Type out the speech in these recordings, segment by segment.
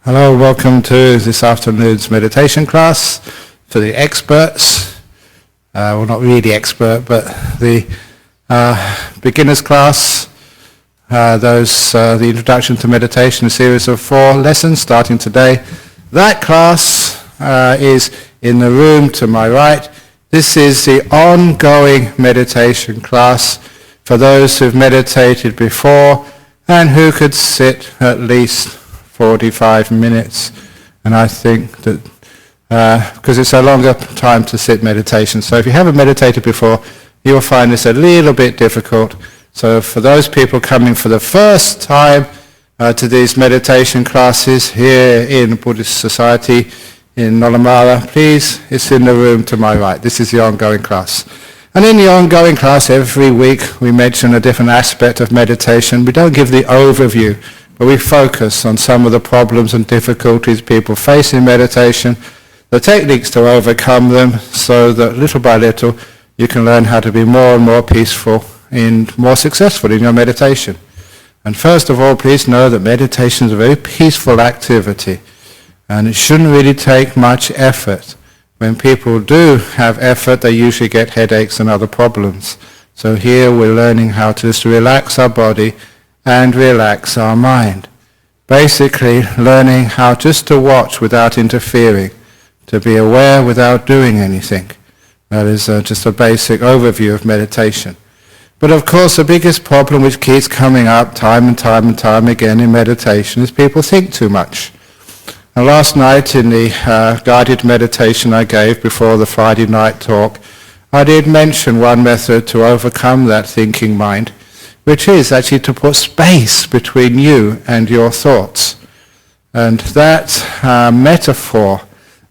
Hello, welcome to this afternoon's meditation class for the experts. Well, not really expert, but the beginners class. The introduction to meditation, a series of 4 lessons starting today. That class is in the room to my right. This is the ongoing meditation class for those who've meditated before and who could sit at least 45 minutes, and I think that because it's a longer time to sit meditation, so if you haven't meditated before, you'll find this a little bit difficult. So for those people coming for the first time to these meditation classes here in Buddhist Society in Nollamara, please, it's in the room to my right. This is the ongoing class. And in the ongoing class, every week we mention a different aspect of meditation. We don't give the overview, but we focus on some of the problems and difficulties people face in meditation, the techniques to overcome them, so that little by little you can learn how to be more and more peaceful and more successful in your meditation. And first of all, please know that meditation is a very peaceful activity, and it shouldn't really take much effort. When people do have effort, they usually get headaches and other problems. So here we're learning how to just relax our body and relax our mind. Basically learning how just to watch without interfering, to be aware without doing anything. That is just a basic overview of meditation. But of course the biggest problem which keeps coming up time and time again in meditation is people think too much. And last night in the guided meditation I gave before the Friday night talk, I did mention one method to overcome that thinking mind, which is actually to put space between you and your thoughts. And that metaphor,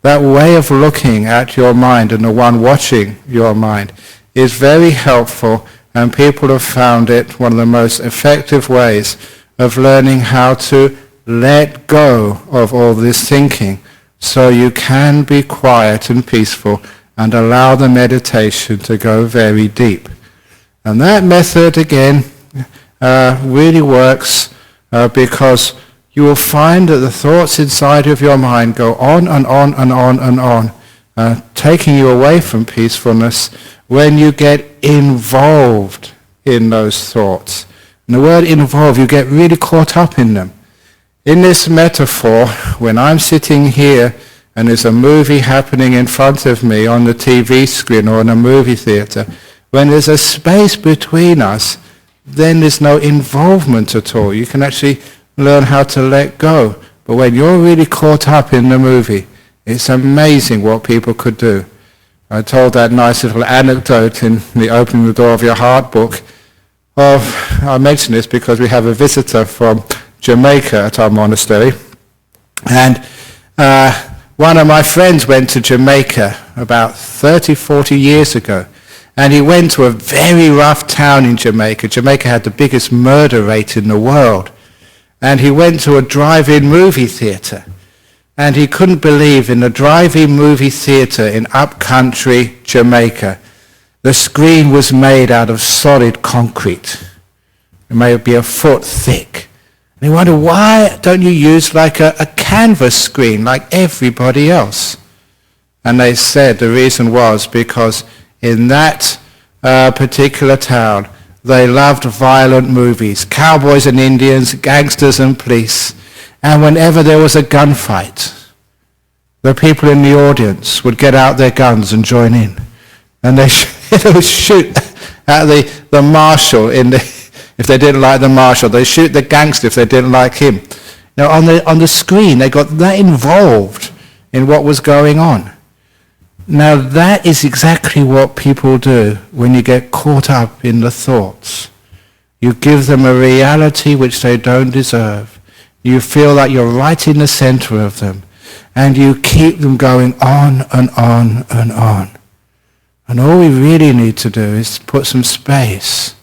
that way of looking at your mind and the one watching your mind is very helpful, and people have found it one of the most effective ways of learning how to let go of all this thinking so you can be quiet and peaceful and allow the meditation to go very deep. And that method again really works because you will find that the thoughts inside of your mind go on and on and on and on, taking you away from peacefulness when you get involved in those thoughts. And the word involved, you get really caught up in them. In this metaphor, when I'm sitting here and there's a movie happening in front of me on the TV screen or in a movie theater, when there's a space between us, then there's no involvement at all. You can actually learn how to let go. But when you're really caught up in the movie, it's amazing what people could do. I told that nice little anecdote in the Opening the Door of Your Heart book. I mention this because we have a visitor from Jamaica at our monastery. And one of my friends went to Jamaica about 30, 40 years ago. And he went to a very rough town in Jamaica. Jamaica had the biggest murder rate in the world. And he went to a drive-in movie theater. And he couldn't believe in the drive-in movie theater in upcountry Jamaica, the screen was made out of solid concrete. It may be a foot thick. And he wondered, why don't you use like a canvas screen like everybody else? And they said the reason was because in that particular town, they loved violent movies, cowboys and Indians, gangsters and police. And whenever there was a gunfight, the people in the audience would get out their guns and join in. And they would shoot at the marshal if they didn't like the marshal. They shoot the gangster if they didn't like him. Now on the screen, they got that involved in what was going on. Now that is exactly what people do when you get caught up in the thoughts. You give them a reality which they don't deserve. You feel like you're right in the center of them, and you keep them going on and on and on. And all we really need to do is put some space,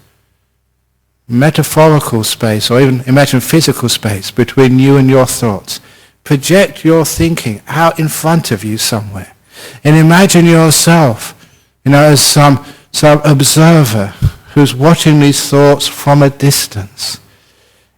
metaphorical space, or even imagine physical space between you and your thoughts. Project your thinking out in front of you somewhere. And imagine yourself, as some observer who's watching these thoughts from a distance.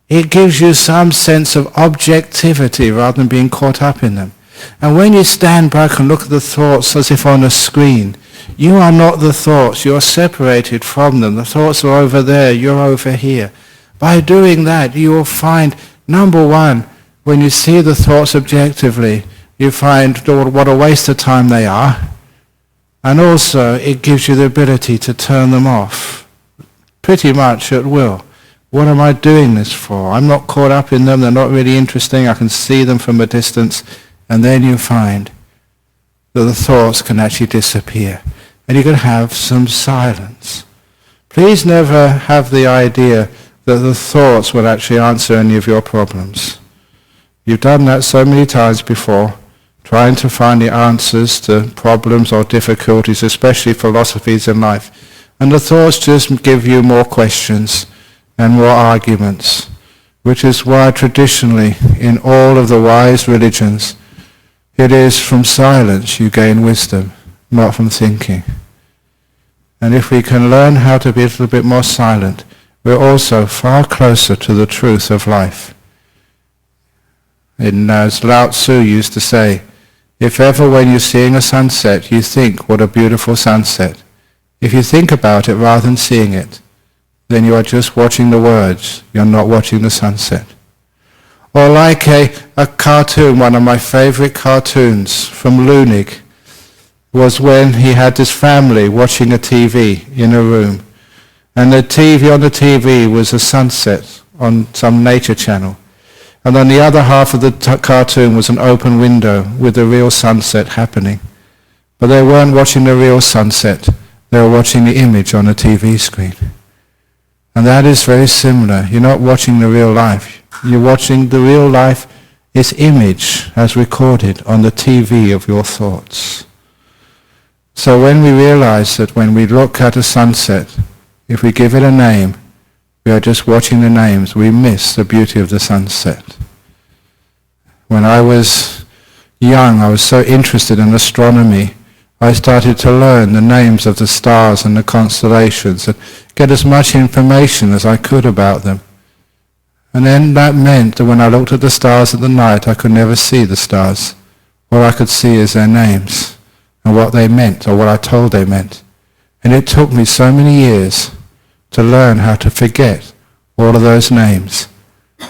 It gives you some sense of objectivity rather than being caught up in them. And when you stand back and look at the thoughts as if on a screen, you are not the thoughts. You're separated from them. The thoughts are over there. You're over here. By doing that, you will find, number one, when you see the thoughts objectively, you find what a waste of time they are. And also, it gives you the ability to turn them off pretty much at will. What am I doing this for? I'm not caught up in them. They're not really interesting. I can see them from a distance. And then you find that the thoughts can actually disappear. And you can have some silence. Please never have the idea that the thoughts will actually answer any of your problems. You've done that so many times before, trying to find the answers to problems or difficulties, especially philosophies in life. And the thoughts just give you more questions and more arguments, which is why traditionally in all of the wise religions, it is from silence you gain wisdom, not from thinking. And if we can learn how to be a little bit more silent, we're also far closer to the truth of life. As Lao Tzu used to say, if ever when you're seeing a sunset, you think, what a beautiful sunset. If you think about it rather than seeing it, then you are just watching the words. You're not watching the sunset. Or like a cartoon, one of my favorite cartoons from Lunig, was when he had this family watching a TV in a room. And the TV on the TV was a sunset on some nature channel. And on the other half of the cartoon was an open window with the real sunset happening. But they weren't watching the real sunset. They were watching the image on the TV screen. And that is very similar. You're not watching the real life. You're watching the real life, its image as recorded on the TV of your thoughts. So when we realize that when we look at a sunset, if we give it a name, we are just watching the names. We miss the beauty of the sunset. When I was young, I was so interested in astronomy, I started to learn the names of the stars and the constellations and get as much information as I could about them. And then that meant that when I looked at the stars at the night, I could never see the stars. All I could see is their names and what they meant or what I told they meant. And it took me so many years to learn how to forget all of those names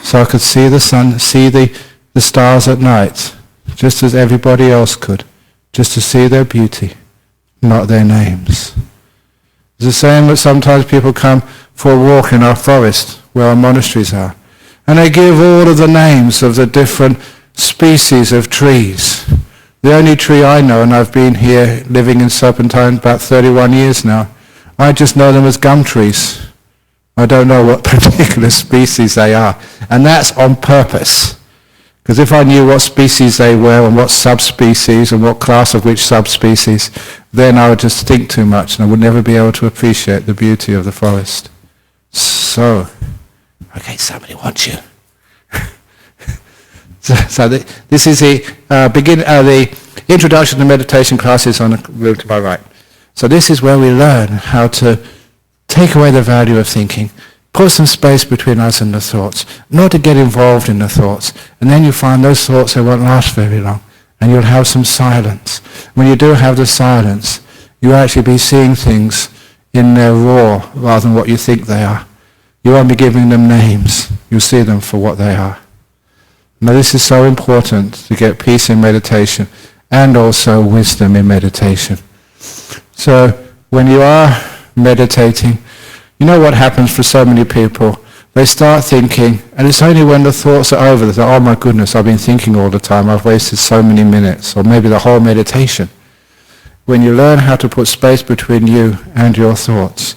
so I could see the sun, see the stars at night just as everybody else could. Just to see their beauty, not their names. It's the same that sometimes people come for a walk in our forest where our monasteries are, and they give all of the names of the different species of trees. The only tree I know, and I've been here living in Serpentine about 31 years now, I just know them as gum trees. I don't know what particular species they are, and that's on purpose. Because if I knew what species they were and what subspecies and what class of which subspecies, then I would just think too much and I would never be able to appreciate the beauty of the forest. So, okay, somebody wants you. This is the introduction to meditation classes on the room to my right. So this is where we learn how to take away the value of thinking, put some space between us and the thoughts, not to get involved in the thoughts. And then you find those thoughts, they won't last very long. And you'll have some silence. When you do have the silence, you'll actually be seeing things in their raw rather than what you think they are. You won't be giving them names. You'll see them for what they are. Now this is so important to get peace in meditation and also wisdom in meditation. So when you are meditating, you know what happens for so many people? They start thinking, and it's only when the thoughts are over that they say, oh my goodness, I've been thinking all the time, I've wasted so many minutes, or maybe the whole meditation. When you learn how to put space between you and your thoughts,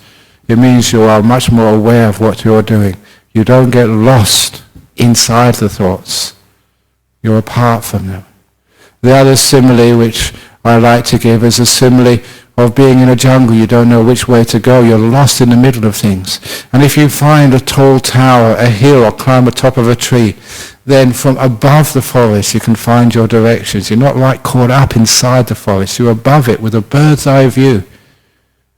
it means you are much more aware of what you're doing. You don't get lost inside the thoughts. You're apart from them. The other simile which I like to give is a simile of being in a jungle. You don't know which way to go. You're lost in the middle of things. And if you find a tall tower, a hill, or climb the top of a tree, then from above the forest you can find your directions. You're not like caught up inside the forest. You're above it with a bird's eye view.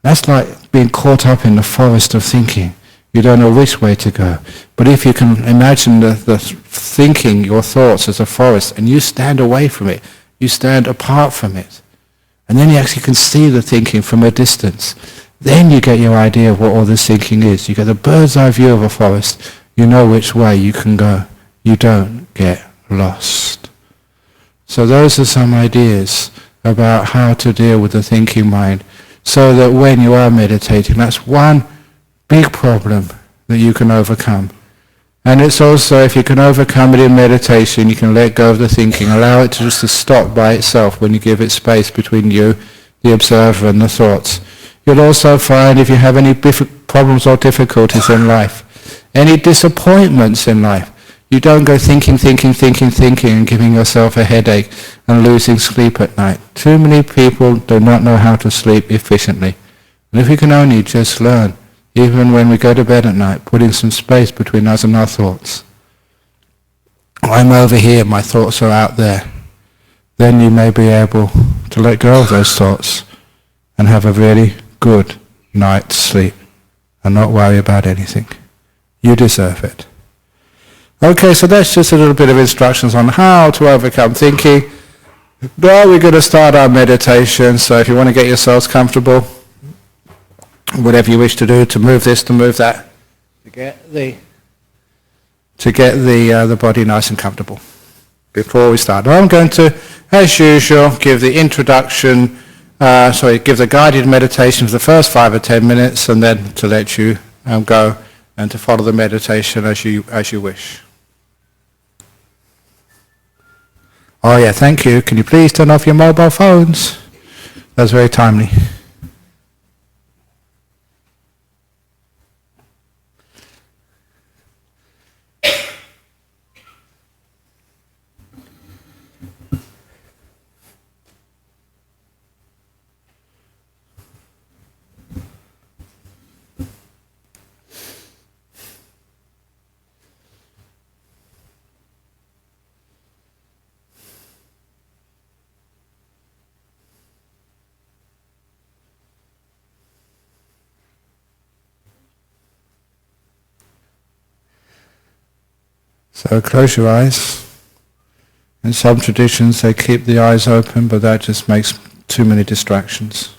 That's like being caught up in the forest of thinking. You don't know which way to go. But if you can imagine the thinking, your thoughts as a forest, and you stand away from it, you stand apart from it, and then you actually can see the thinking from a distance, then you get your idea of what all this thinking is. You get a bird's eye view of a forest, you know which way you can go. You don't get lost. So those are some ideas about how to deal with the thinking mind, so that when you are meditating, that's one big problem that you can overcome. And it's also, if you can overcome it in meditation, you can let go of the thinking, allow it to just to stop by itself when you give it space between you, the observer, and the thoughts. You'll also find if you have any problems or difficulties in life, any disappointments in life, you don't go thinking, and giving yourself a headache and losing sleep at night. Too many people do not know how to sleep efficiently. And if we can only just learn, even when we go to bed at night, putting some space between us and our thoughts. I'm over here, my thoughts are out there. Then you may be able to let go of those thoughts and have a really good night's sleep and not worry about anything. You deserve it. Okay, so that's just a little bit of instructions on how to overcome thinking. Now we're going to start our meditation, so if you want to get yourselves comfortable, whatever you wish to do, to move this, to move that, to get the body nice and comfortable. Before we start, I'm going to, as usual, give the introduction, give the guided meditation for the first 5 or 10 minutes, and then to let you go and to follow the meditation as you wish. Oh yeah, thank you. Can you please turn off your mobile phones? That's very timely. So close your eyes. In some traditions they keep the eyes open, but that just makes too many distractions.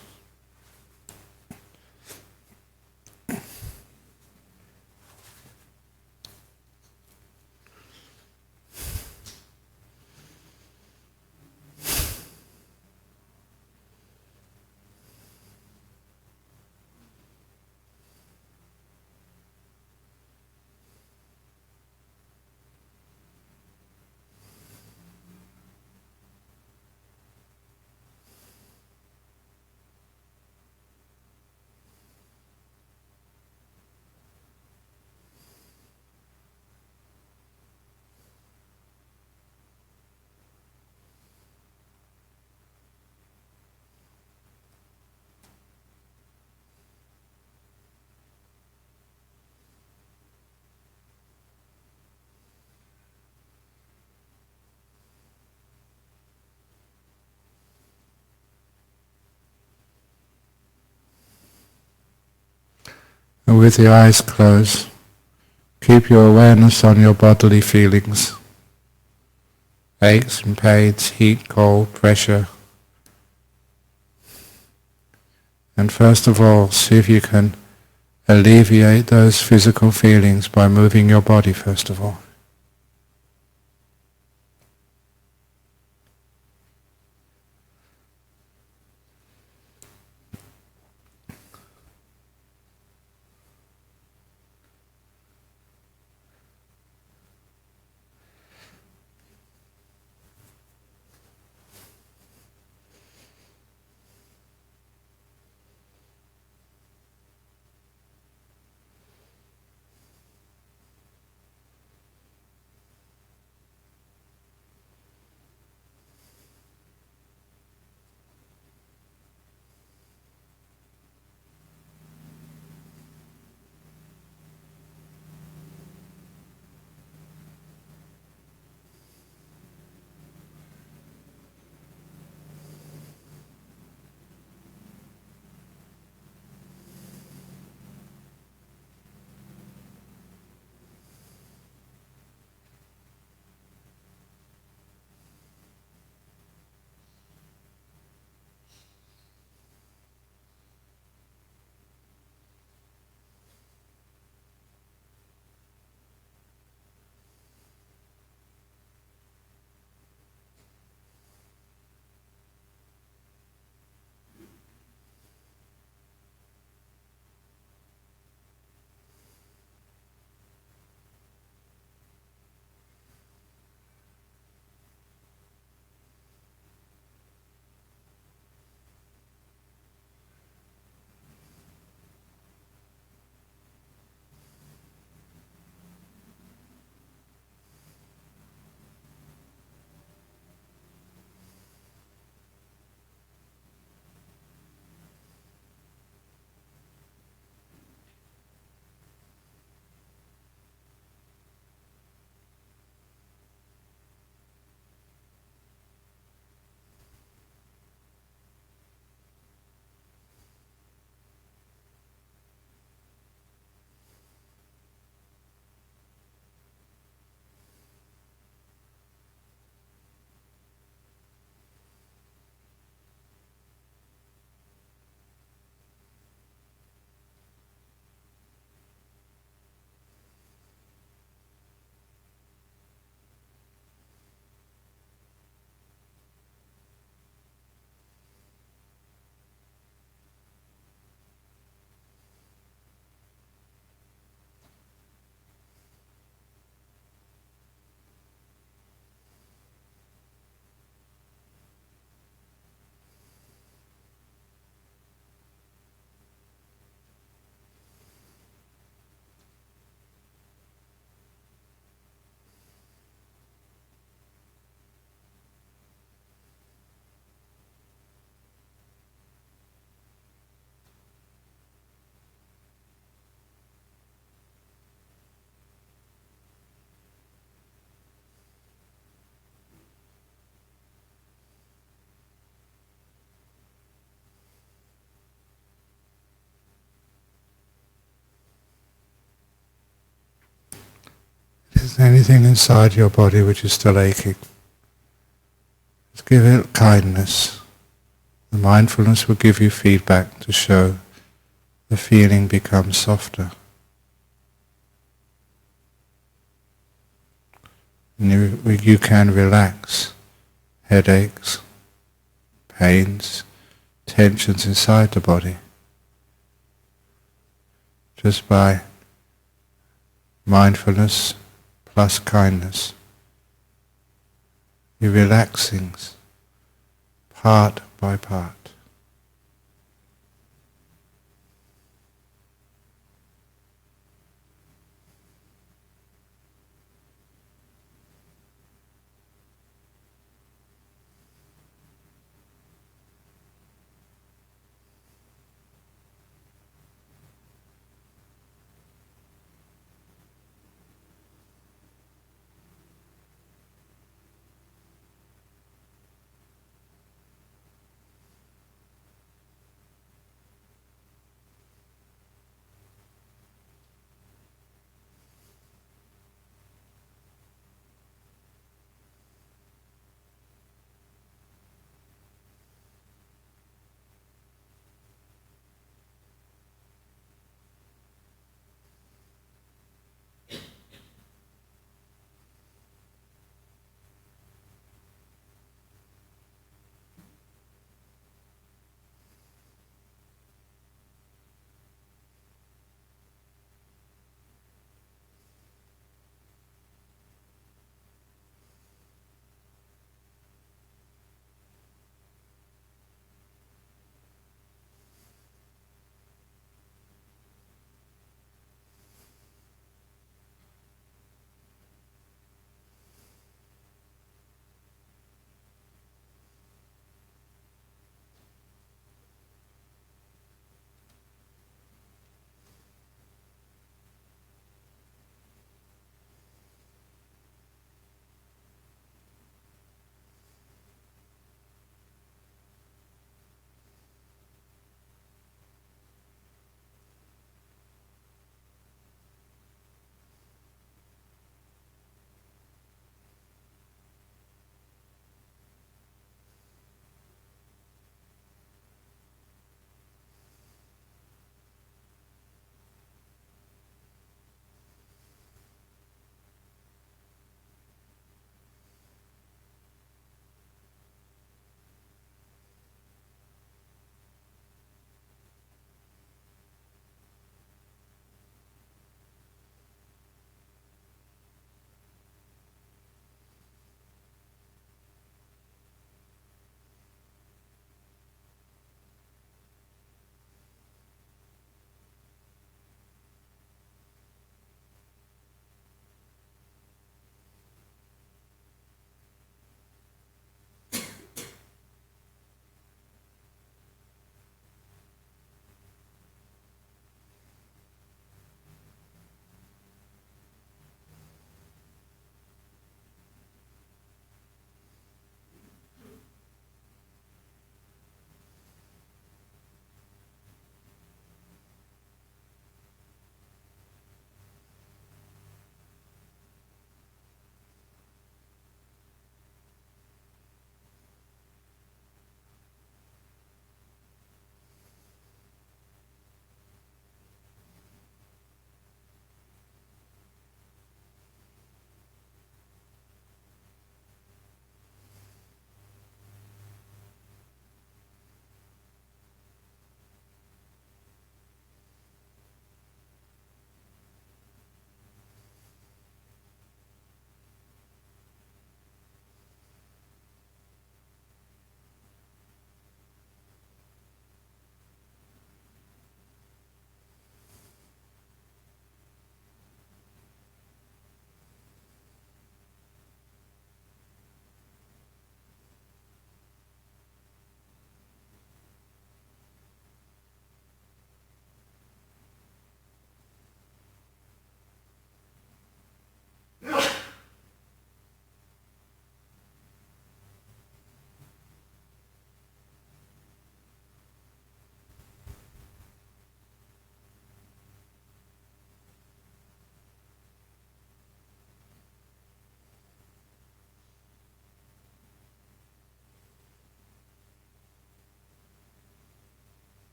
And with the eyes closed, keep your awareness on your bodily feelings. Aches and pains, heat, cold, pressure. And first of all, see if you can alleviate those physical feelings by moving your body first of all. there's anything inside your body which is still aching, just give it kindness. The mindfulness will give you feedback to show the feeling becomes softer. And you can relax headaches, pains, tensions inside the body just by mindfulness plus kindness. You relax things part by part.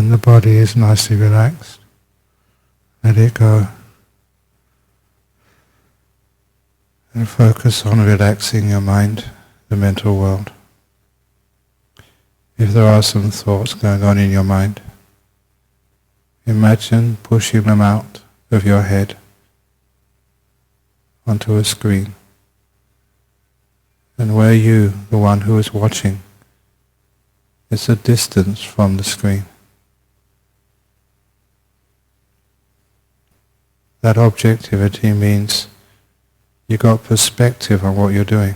when the body is nicely relaxed, let it go. And focus on relaxing your mind, the mental world. If there are some thoughts going on in your mind, imagine pushing them out of your head onto a screen. And where you, the one who is watching, is a distance from the screen. That objectivity means you got perspective on what you're doing.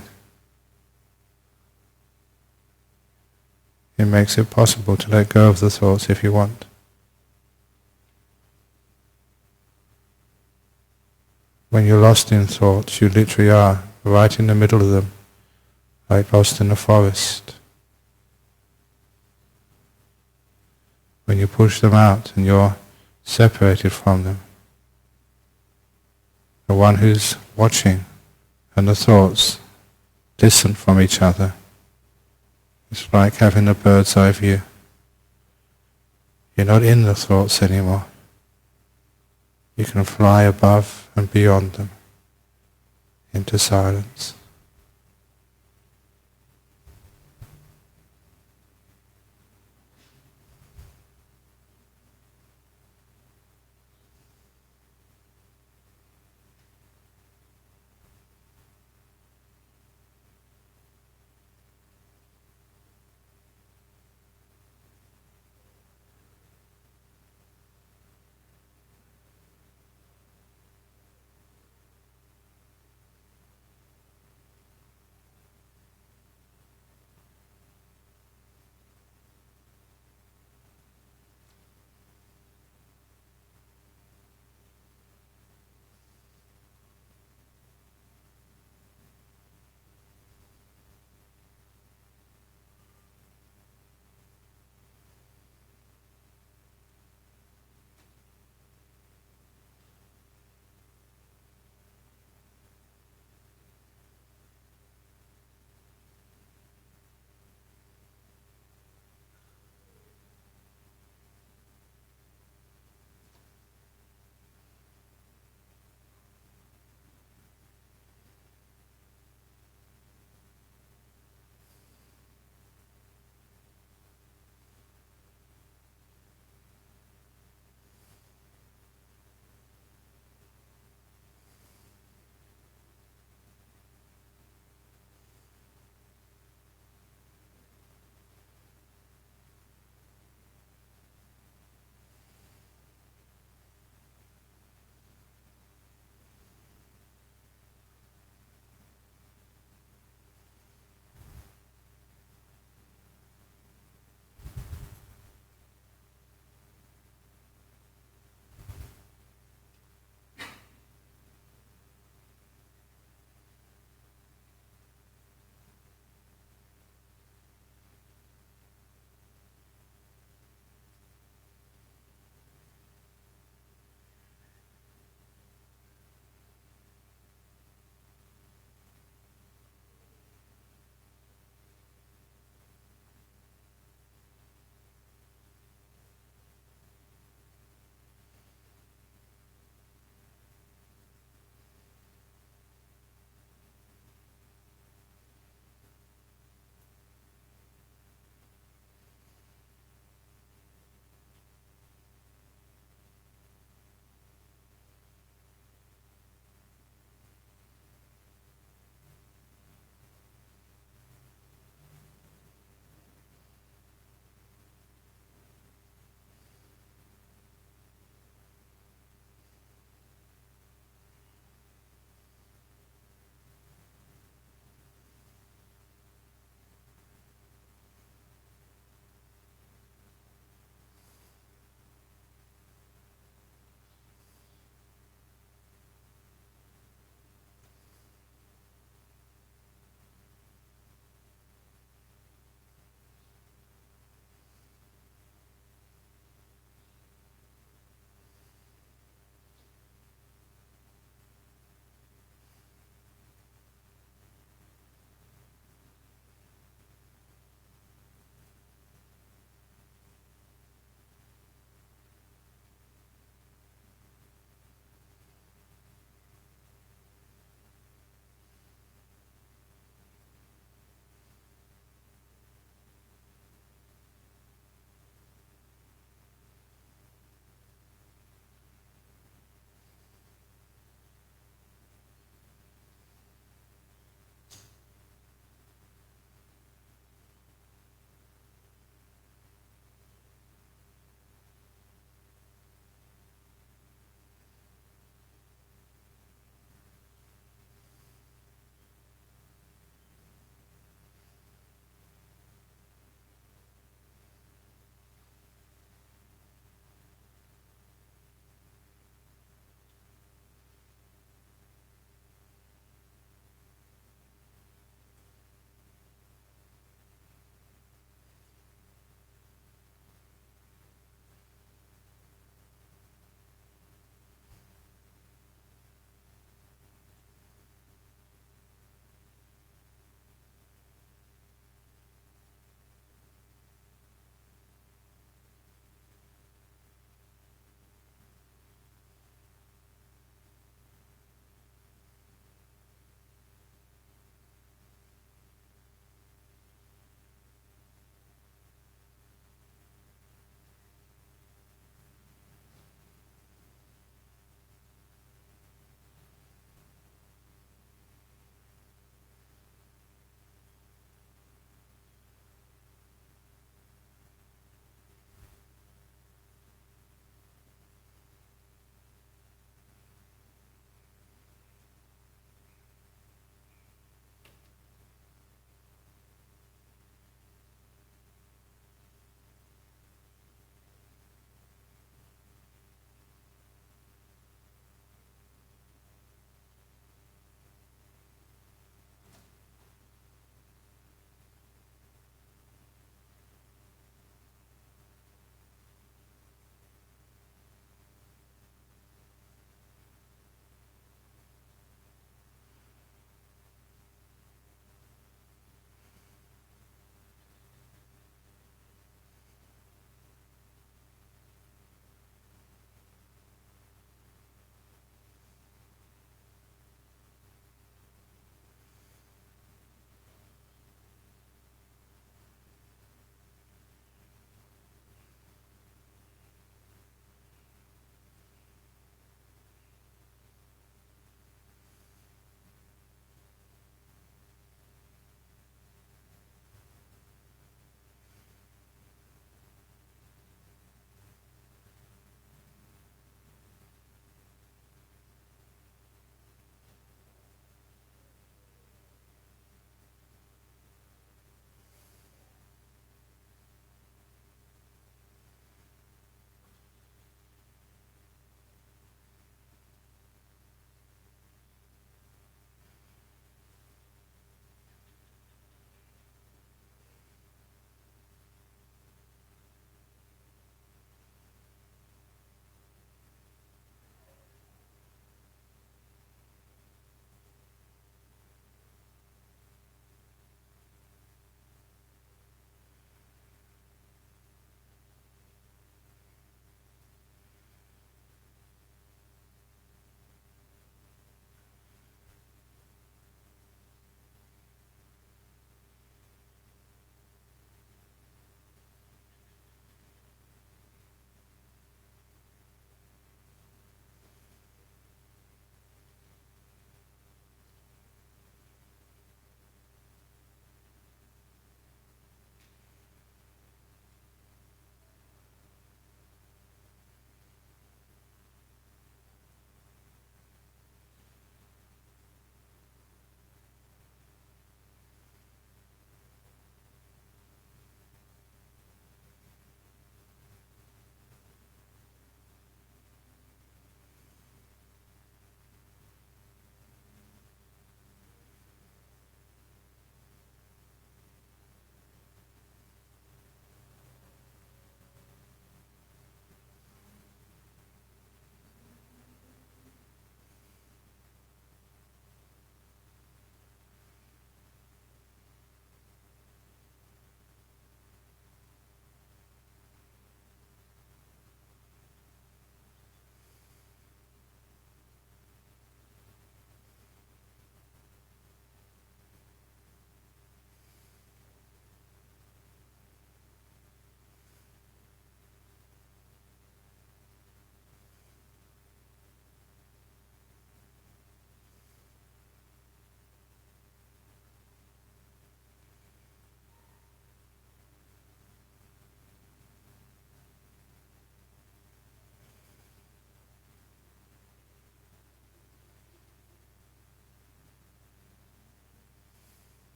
It makes it possible to let go of the thoughts if you want. When you're lost in thoughts, you literally are right in the middle of them, like lost in a forest. When you push them out and you're separated from them, the one who's watching and the thoughts distant from each other. It's like having a bird's eye view. You're not in the thoughts anymore. You can fly above and beyond them into silence.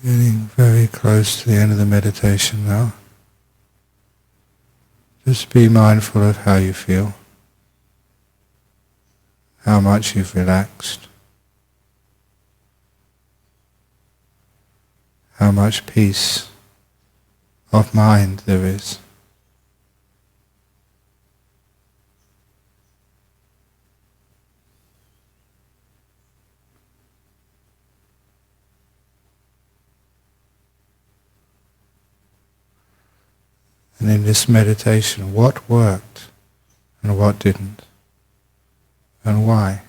Getting very close to the end of the meditation now. Just be mindful of how you feel, how much you've relaxed, how much peace of mind there is. And in this meditation, what worked and what didn't, and why?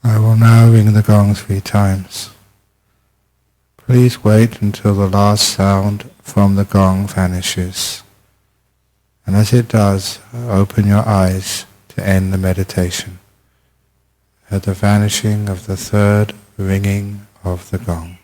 I will now ring the gong 3 times. Please wait until the last sound from the gong vanishes. And as it does, open your eyes to end the meditation at the vanishing of the 3rd ringing of the gong.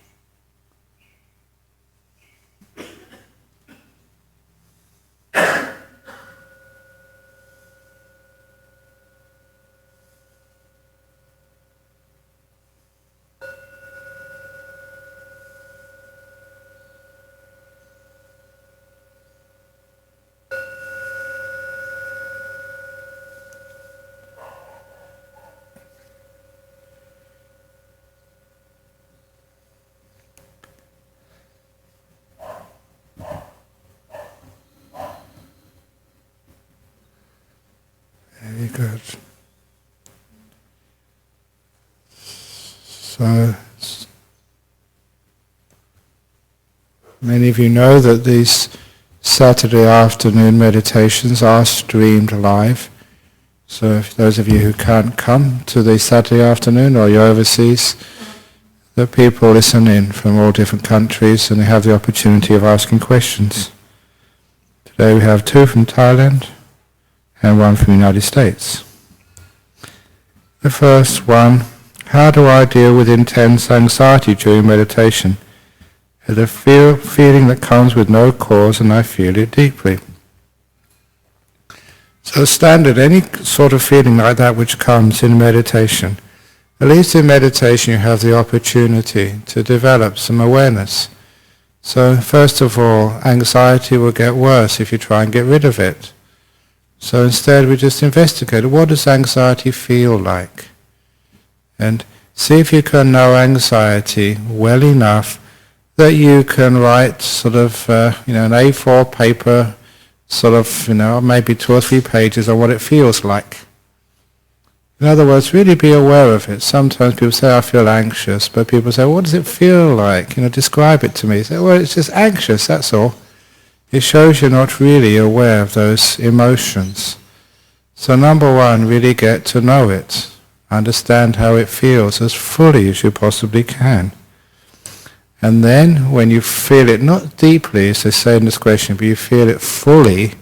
Very good. So, many of you know that these Saturday afternoon meditations are streamed live. So if those of you who can't come to the Saturday afternoon or you're overseas, the people listen in from all different countries and they have the opportunity of asking questions. Today we have 2 from Thailand and 1 from the United States. The first one, how do I deal with intense anxiety during meditation? It's a feeling that comes with no cause and I feel it deeply. So standard, any sort of feeling like that which comes in meditation, at least in meditation you have the opportunity to develop some awareness. So first of all, anxiety will get worse if you try and get rid of it. So instead we just investigate, what does anxiety feel like? And see if you can know anxiety well enough that you can write sort of, an A4 paper, sort of, maybe 2 or 3 pages on what it feels like. In other words, really be aware of it. Sometimes people say, I feel anxious, but people say, what does it feel like? Describe it to me. You say, well, it's just anxious, that's all. It shows you're not really aware of those emotions. So number 1, really get to know it. Understand how it feels as fully as you possibly can. And then when you feel it, not deeply, as they say in this question, but you feel it fully,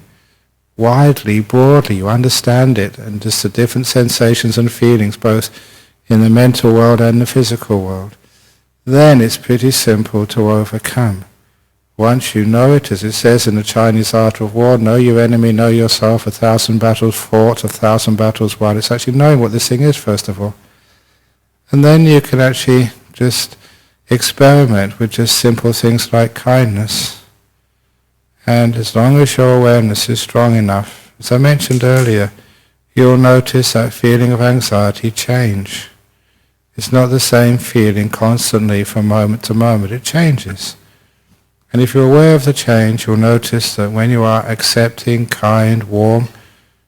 widely, broadly, you understand it, and just the different sensations and feelings, both in the mental world and the physical world, then it's pretty simple to overcome. Once you know it, as it says in the Chinese art of war, know your enemy, know yourself, 1,000 battles fought, 1,000 battles won. It's actually knowing what this thing is, first of all. And then you can actually just experiment with just simple things like kindness. And as long as your awareness is strong enough, as I mentioned earlier, you'll notice that feeling of anxiety change. It's not the same feeling constantly from moment to moment, it changes. And if you're aware of the change, you'll notice that when you are accepting, kind, warm,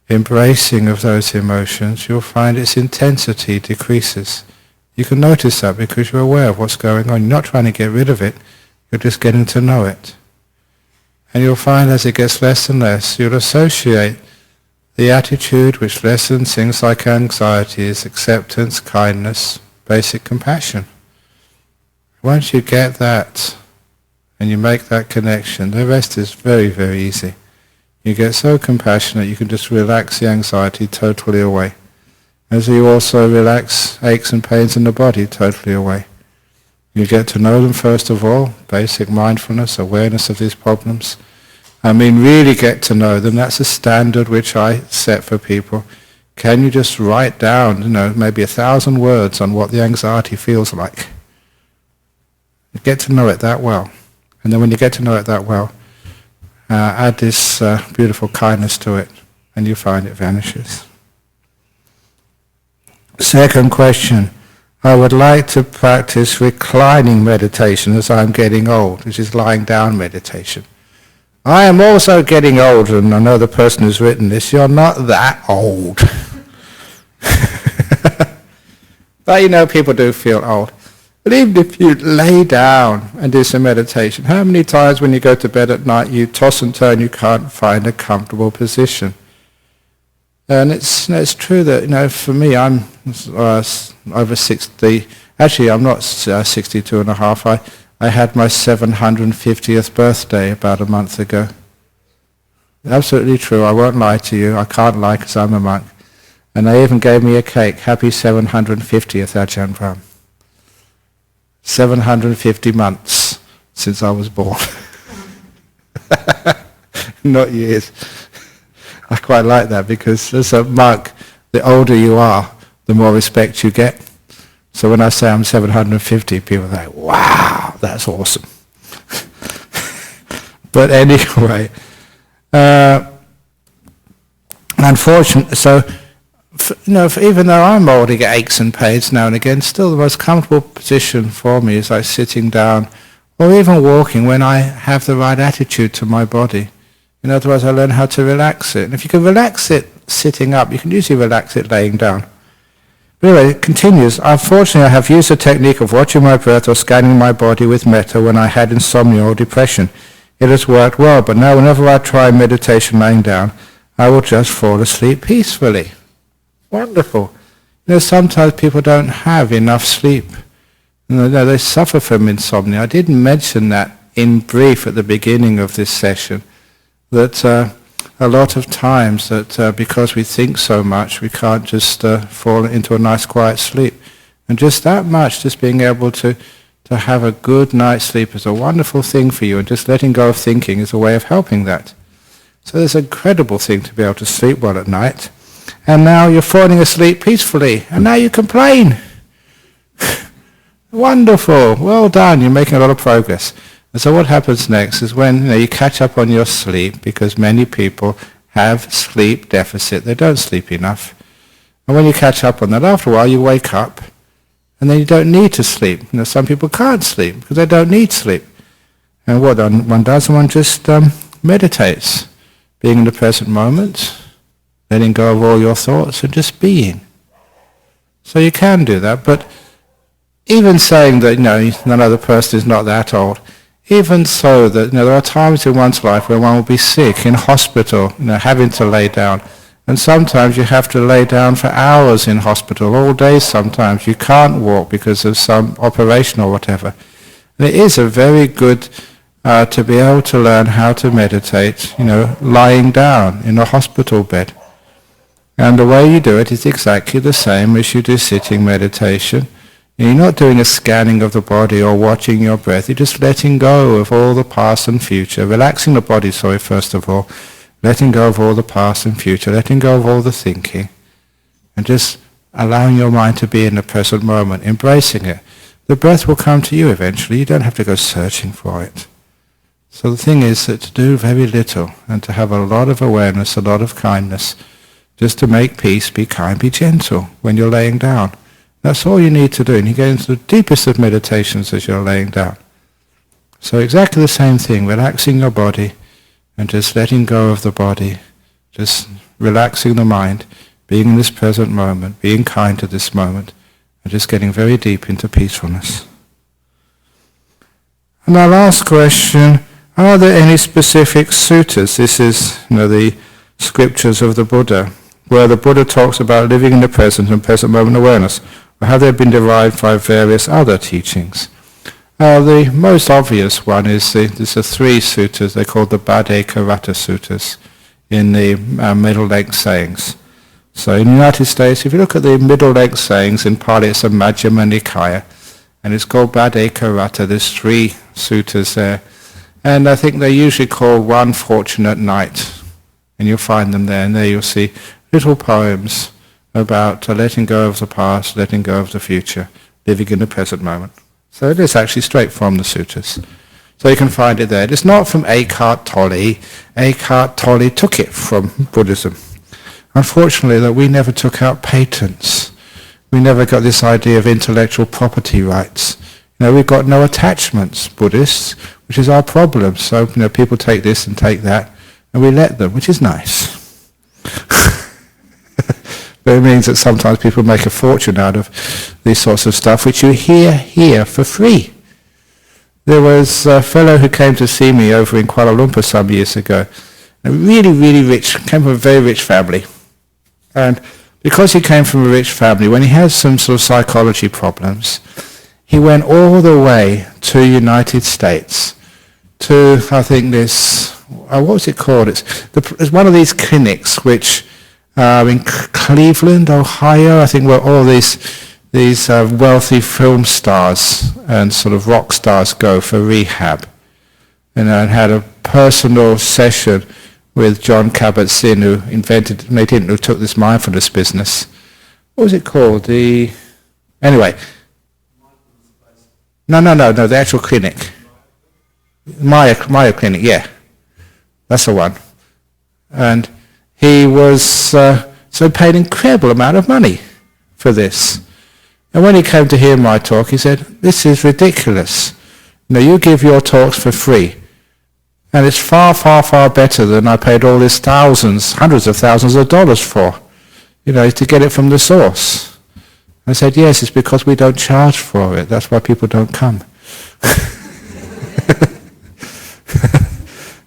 embracing of those emotions, you'll find its intensity decreases. You can notice that because you're aware of what's going on. You're not trying to get rid of it, you're just getting to know it. And you'll find as it gets less and less, you'll associate The attitude which lessens things like anxiety is acceptance, kindness, basic compassion. Once you get that and you make that connection, the rest is very, very easy. You get so compassionate you can just relax the anxiety totally away. As you also relax aches and pains in the body totally away. You get to know them first of all, basic mindfulness, awareness of these problems. I mean, really get to know them. That's a standard which I set for people. Can you just write down, maybe 1,000 words on what the anxiety feels like? You get to know it that well. And then when you get to know it that well, add this beautiful kindness to it, and you find it vanishes. Second question. I would like to practice reclining meditation as I'm getting old, which is lying down meditation. I am also getting older, and I know the person who's written this, you're not that old. But people do feel old. But even if you lay down and do some meditation, how many times when you go to bed at night you toss and turn, you can't find a comfortable position? And it's true that, for me, I'm over 60. Actually, I'm not 62 and a half. I had my 750th birthday about a month ago. Absolutely true. I won't lie to you. I can't lie because I'm a monk. And they even gave me a cake. Happy 750th, Ajahn Brahm. 750 months since I was born. Not years. I quite like that because as a monk, the older you are, the more respect you get. So when I say I'm 750, people are like, wow, that's awesome. But anyway, unfortunately, so, even though I'm old, I get aches and pains now and again, still the most comfortable position for me is like sitting down or even walking when I have the right attitude to my body. In other words, I learn how to relax it. And if you can relax it sitting up, you can usually relax it laying down. But anyway, it continues. Unfortunately, I have used the technique of watching my breath or scanning my body with metta when I had insomnia or depression. It has worked well, but now whenever I try meditation laying down, I will just fall asleep peacefully. Wonderful. Sometimes people don't have enough sleep. They suffer from insomnia. I did mention that in brief at the beginning of this session, that a lot of times that because we think so much, we can't just fall into a nice quiet sleep. And just that much, just being able to have a good night's sleep is a wonderful thing for you, and just letting go of thinking is a way of helping that. So it's an incredible thing to be able to sleep well at night. And now you're falling asleep peacefully, and now you complain. Wonderful, well done, you're making a lot of progress. And so what happens next is when you catch up on your sleep, because many people have sleep deficit, they don't sleep enough. And when you catch up on that, after a while you wake up, and then you don't need to sleep. Some people can't sleep because they don't need sleep. And what one does, one just meditates, being in the present moment, letting go of all your thoughts and just being. So you can do that, but even saying that another person is not that old, even so that there are times in one's life where one will be sick, in hospital, having to lay down. And sometimes you have to lay down for hours in hospital, all day sometimes. You can't walk because of some operation or whatever. And it is a very good to be able to learn how to meditate, lying down in a hospital bed. And the way you do it is exactly the same as you do sitting meditation. You're not doing a scanning of the body or watching your breath. You're just letting go of all the past and future, relaxing the body, first of all, letting go of all the past and future, letting go of all the thinking, and just allowing your mind to be in the present moment, embracing it. The breath will come to you eventually. You don't have to go searching for it. So the thing is that to do very little and to have a lot of awareness, a lot of kindness, just to make peace, be kind, be gentle when you're laying down. That's all you need to do. And you get into the deepest of meditations as you're laying down. So exactly the same thing, relaxing your body and just letting go of the body, just relaxing the mind, being in this present moment, being kind to this moment, and just getting very deep into peacefulness. And our last question, are there any specific suttas? This is the scriptures of the Buddha, where the Buddha talks about living in the present and present moment awareness, or have they been derived by various other teachings? The most obvious one is there's the three suttas, they're called the Bhaddekarata Suttas, in the middle-length sayings. So in the United States, if you look at the middle-length sayings, in Pali it's a Majjhima Nikaya, and it's called Bhaddekarata. There's three suttas there. And I think they're usually called One Fortunate Night. And you'll find them there, and there you'll see little poems about letting go of the past, letting go of the future, living in the present moment. So it is actually straight from the suttas. So you can find it there. It's not from Eckhart Tolle. Eckhart Tolle took it from Buddhism. Unfortunately, that we never took out patents. We never got this idea of intellectual property rights. We've got no attachments, Buddhists, which is our problem. So, people take this and take that, and we let them, which is nice. But it means that sometimes people make a fortune out of these sorts of stuff, which you hear here for free. There was a fellow who came to see me over in Kuala Lumpur some years ago, a really, really rich, came from a very rich family. And because he came from a rich family, when he had some sort of psychology problems, he went all the way to United States to, I think this, what was it called? It's one of these clinics which in Cleveland, Ohio, I think, where all these wealthy film stars and sort of rock stars go for rehab. And had a personal session with John Kabat-Zinn, who took this mindfulness business. What was it called? Anyway. No, the actual clinic. Maya Clinic, yeah. That's the one. And he was, so paid an incredible amount of money for this. And when he came to hear my talk, he said, this is ridiculous. You give your talks for free. And it's far, far, far better than I paid all these thousands, hundreds of thousands of dollars for, to get it from the source. I said, yes, it's because we don't charge for it. That's why people don't come.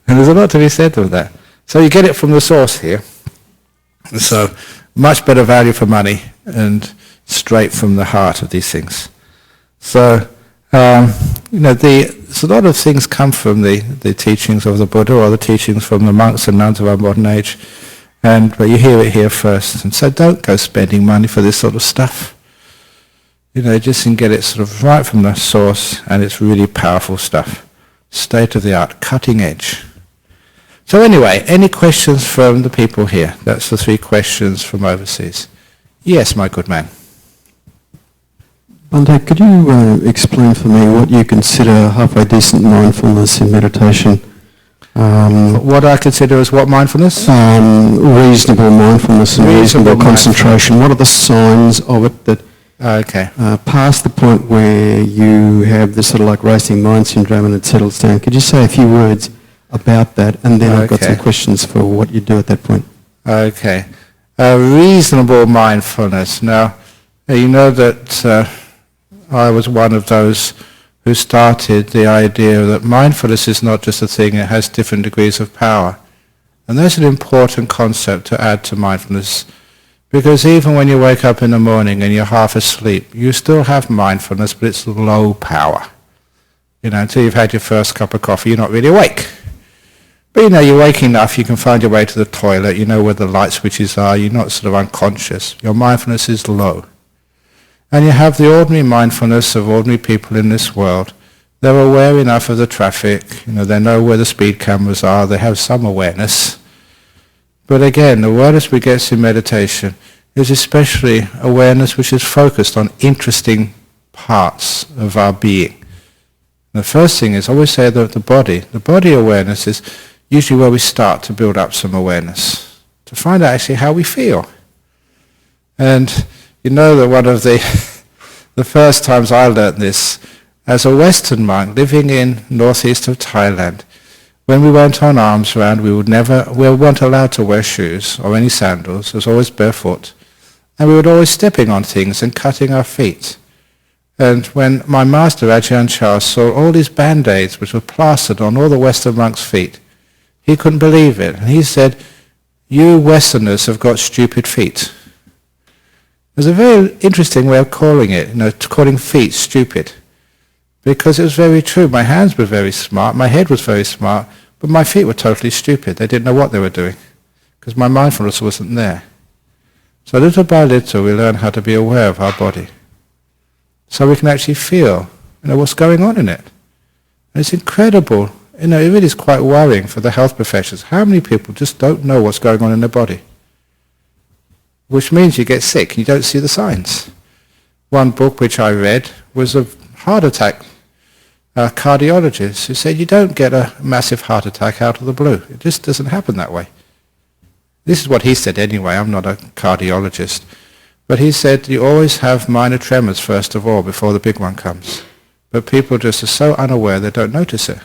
And there's a lot to be said with that. So you get it from the source here. So much better value for money and straight from the heart of these things. So, so a lot of things come from the teachings of the Buddha or the teachings from the monks and nuns of our modern age. But you hear it here first. And so don't go spending money for this sort of stuff. Just can get it sort of right from the source, and it's really powerful stuff. State of the art, cutting edge. So anyway, any questions from the people here? That's the three questions from overseas. Yes, my good man. Bhante, could you explain for me what you consider halfway decent mindfulness in meditation? What I consider as what mindfulness? Reasonable mindfulness and reasonable concentration. What are the signs of it that past the point where you have this sort of like racing mind syndrome and it settles down? Could you say a few words about that? And then I've got some questions for what you do at that point. Okay. Reasonable mindfulness. Now, you know that I was one of those who started the idea that mindfulness is not just a thing, it has different degrees of power. And that's an important concept to add to mindfulness, because even when you wake up in the morning and you're half asleep, you still have mindfulness, but it's low power. Until you've had your first cup of coffee, you're not really awake. But you're awake enough, you can find your way to the toilet, you know where the light switches are, you're not sort of unconscious. Your mindfulness is low. And you have the ordinary mindfulness of ordinary people in this world. They're aware enough of the traffic, they know where the speed cameras are, they have some awareness. But again, the awareness we get in meditation is especially awareness which is focused on interesting parts of our being. The first thing is, I always say that the body awareness is usually where we start to build up some awareness, to find out actually how we feel. And you know that one of the first times I learnt this, as a Western monk living in northeast of Thailand, when we went on alms round, we weren't allowed to wear shoes or any sandals. It was always barefoot. And we were always stepping on things and cutting our feet. And when my master, Ajahn Brahm, saw all these band-aids which were plastered on all the Western monks' feet, he couldn't believe it. And he said, you Westerners have got stupid feet. There's a very interesting way of calling it, calling feet stupid. Because it was very true. My hands were very smart, my head was very smart, but my feet were totally stupid. They didn't know what they were doing, because my mindfulness wasn't there. So little by little we learn how to be aware of our body. So we can actually feel, what's going on in it. And it's incredible. It really is quite worrying for the health professionals. How many people just don't know what's going on in their body? Which means you get sick and you don't see the signs. One book which I read was a heart attack cardiologist who said you don't get a massive heart attack out of the blue. It just doesn't happen that way. This is what he said anyway. I'm not a cardiologist. But he said you always have minor tremors first of all before the big one comes. But people just are so unaware they don't notice it.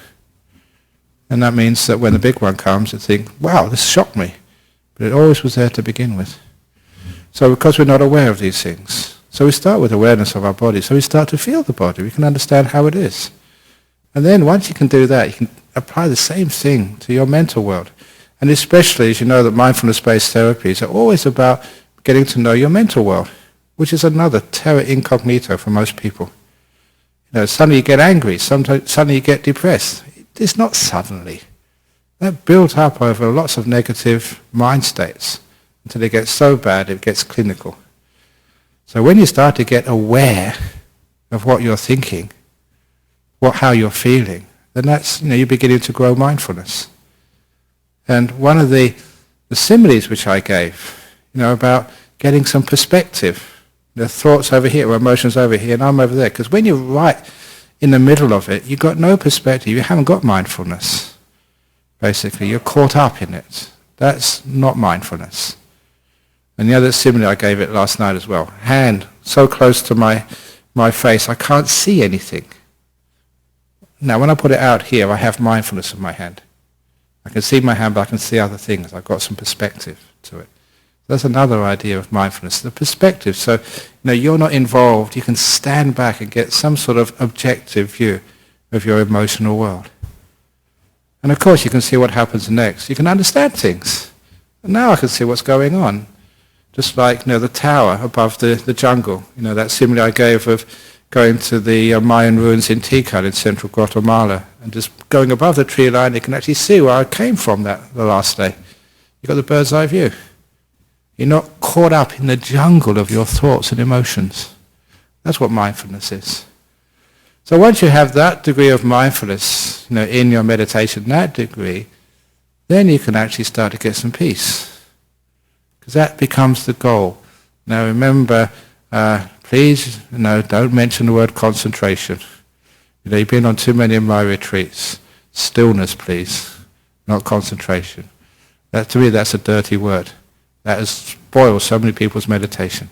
And that means that when the big one comes, they think, wow, this shocked me. But it always was there to begin with. So because we're not aware of these things, so we start with awareness of our body. So we start to feel the body. We can understand how it is. And then once you can do that, you can apply the same thing to your mental world. And especially, as you know, that mindfulness-based therapies are always about getting to know your mental world, which is another terra incognito for most people. Suddenly you get angry, suddenly you get depressed. It's not suddenly. That built up over lots of negative mind states until it gets so bad it gets clinical. So when you start to get aware of what you're thinking, how you're feeling, then that's, you're beginning to grow mindfulness. And one of the similes which I gave, about getting some perspective, the thoughts over here or emotions over here and I'm over there. Because when you're right in the middle of it, you've got no perspective. You haven't got mindfulness. Basically, you're caught up in it. That's not mindfulness. And the other simile, I gave it last night as well. Hand so close to my face, I can't see anything. Now, when I put it out here, I have mindfulness of my hand. I can see my hand, but I can see other things. I've got some perspective to it. That's another idea of mindfulness, the perspective. So, you're not involved. You can stand back and get some sort of objective view of your emotional world. And of course, you can see what happens next. You can understand things. And now I can see what's going on. Just like, the tower above the jungle. That simile I gave of going to the Mayan ruins in Tikal in central Guatemala. And just going above the tree line, you can actually see where I came from the last day. You've got the bird's eye view. You're not caught up in the jungle of your thoughts and emotions. That's what mindfulness is. So once you have that degree of mindfulness, in your meditation, that degree, then you can actually start to get some peace. Because that becomes the goal. Now remember, please, don't mention the word concentration. You've been on too many of my retreats. Stillness, please, not concentration. To me, that's a dirty word. That has spoiled so many people's meditation.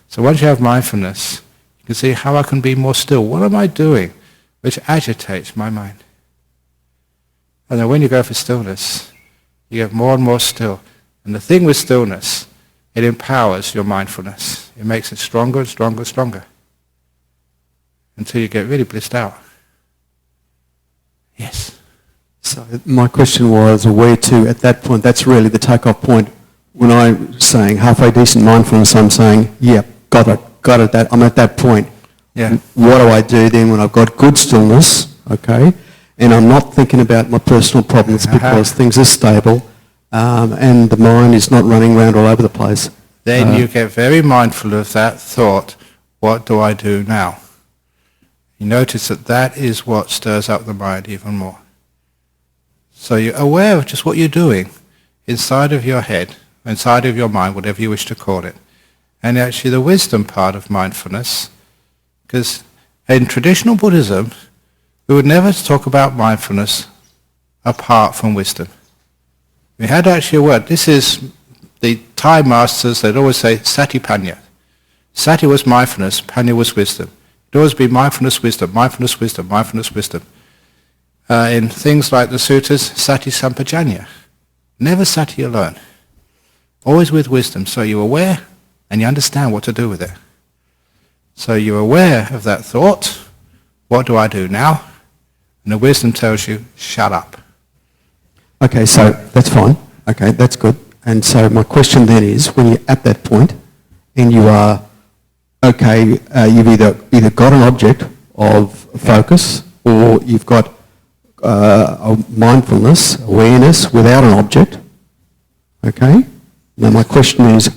So once you have mindfulness, you can see how I can be more still. What am I doing which agitates my mind? And then when you go for stillness, you get more and more still. And the thing with stillness, it empowers your mindfulness. It makes it stronger and stronger and stronger. Until you get really blissed out. Yes. So my question was, where to at that point? That's really the take-off point. When I'm saying halfway decent mindfulness, I'm saying, yeah, got it. I'm at that point. Yeah. What do I do then when I've got good stillness, okay, and I'm not thinking about my personal problems because things are stable and the mind is not running around all over the place? Then you get very mindful of that thought, what do I do now? You notice that is what stirs up the mind even more. So you're aware of just what you're doing inside of your head, inside of your mind, whatever you wish to call it. And actually the wisdom part of mindfulness, because in traditional Buddhism, we would never talk about mindfulness apart from wisdom. We had actually a word. This is the Thai masters, they'd always say satipanya. Sati was mindfulness, panya was wisdom. It'd always be mindfulness, wisdom, mindfulness, wisdom, mindfulness, wisdom. In things like the sutras, sati sampajanya. Never sati alone. Always with wisdom. So you're aware and you understand what to do with it. So you're aware of that thought. What do I do now? And the wisdom tells you, shut up. Okay, so that's fine. Okay, that's good. And so my question then is, when you're at that point and you are, okay, you've either got an object of focus or you've got a mindfulness, awareness without an object, okay? Now my question is,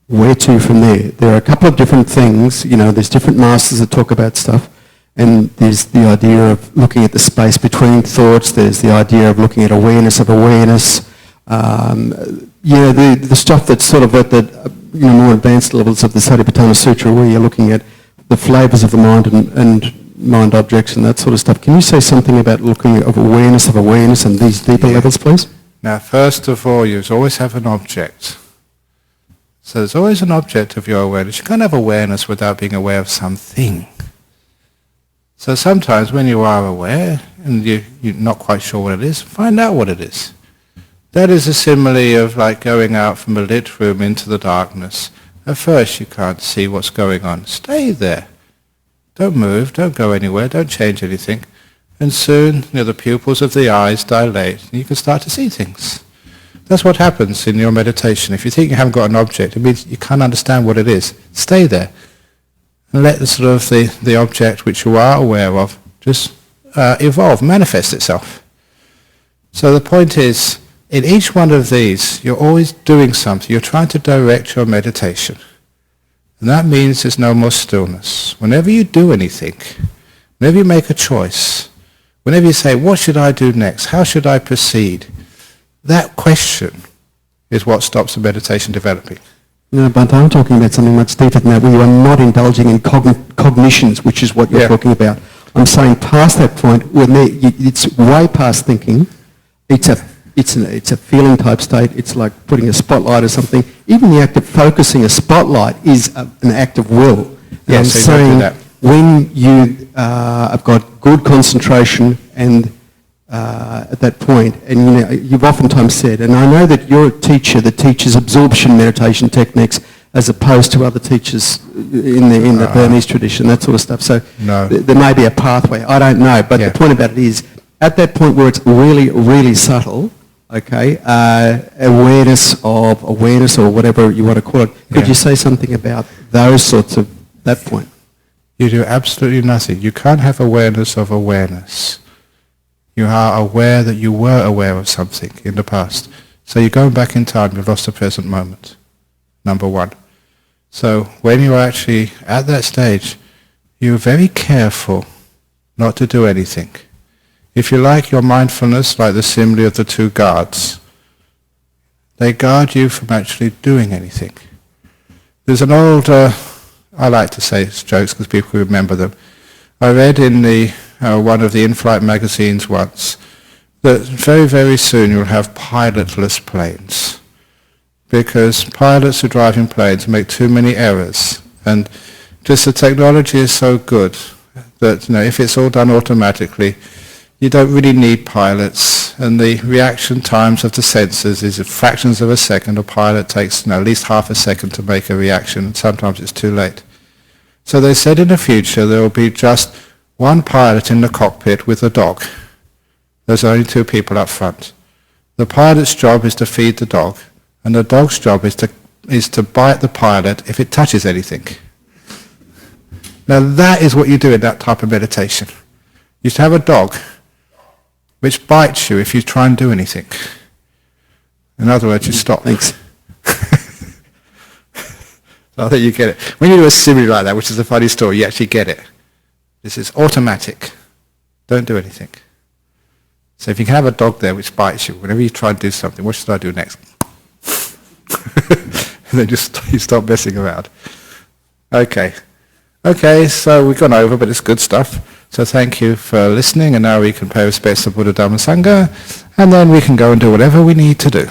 where to from there? There are a couple of different things, there's different masters that talk about stuff, and there's the idea of looking at the space between thoughts, there's the idea of looking at awareness of awareness, the stuff that's sort of at the more advanced levels of the Satipatthana Sutra, where you're looking at the flavours of the mind and mind objects and that sort of stuff. Can you say something about looking at awareness and these deeper levels, please? Now, first of all, you always have an object. So there's always an object of your awareness. You can't have awareness without being aware of something. So sometimes when you are aware and you're not quite sure what it is, find out what it is. That is a simile of like going out from a lit room into the darkness. At first you can't see what's going on. Stay there. Don't move, don't go anywhere, don't change anything. And soon the pupils of the eyes dilate and you can start to see things. That's what happens in your meditation. If you think you haven't got an object, it means you can't understand what it is. Stay there. And let the object which you are aware of just evolve, manifest itself. So the point is, in each one of these, you're always doing something. You're trying to direct your meditation. And that means there's no more stillness. Whenever you do anything, whenever you make a choice, whenever you say, what should I do next? How should I proceed? That question is what stops the meditation developing. No, but I'm talking about something much deeper than that, where you are not indulging in cognitions, which is what you're talking about. I'm saying past that point, it's way past thinking. It's a feeling type state. It's like putting a spotlight or something. Even the act of focusing a spotlight is an act of will. And I'm saying when you have got good concentration and at that point, and you've oftentimes said, and I know that you're a teacher that teaches absorption meditation techniques as opposed to other teachers in the Burmese tradition, that sort of stuff. So there may be a pathway. I don't know, but the point about it is, at that point where it's really, really subtle, okay, awareness or whatever you want to call it, could you say something about those sorts of, that point? You do absolutely nothing. You can't have awareness of awareness. You are aware that you were aware of something in the past. So you're going back in time, you've lost the present moment, number one. So when you're actually at that stage, you're very careful not to do anything. If you like your mindfulness, like the simile of the two guards, they guard you from actually doing anything. There's an old, I like to say jokes because people remember them. I read in one of the in-flight magazines once that very, very soon you'll have pilotless planes because pilots who are driving planes make too many errors, and just the technology is so good that if it's all done automatically, you don't really need pilots, and the reaction times of the sensors is fractions of a second. A pilot takes at least half a second to make a reaction, and sometimes it's too late. So they said in the future there will be just one pilot in the cockpit with a dog. There's only two people up front. The pilot's job is to feed the dog, and the dog's job is to bite the pilot if it touches anything. Now that is what you do in that type of meditation. You should have a dog which bites you if you try and do anything. In other words, you stop. Thanks. So I think you get it. When you do a simile like that, which is a funny story, you actually get it. This is automatic. Don't do anything. So if you can have a dog there which bites you, whenever you try and do something, what should I do next? And then you stop messing around. Okay, so we've gone over, but it's good stuff. So thank you for listening, and now we can pay respects to Buddha, Dhamma, Sangha, and then we can go and do whatever we need to do.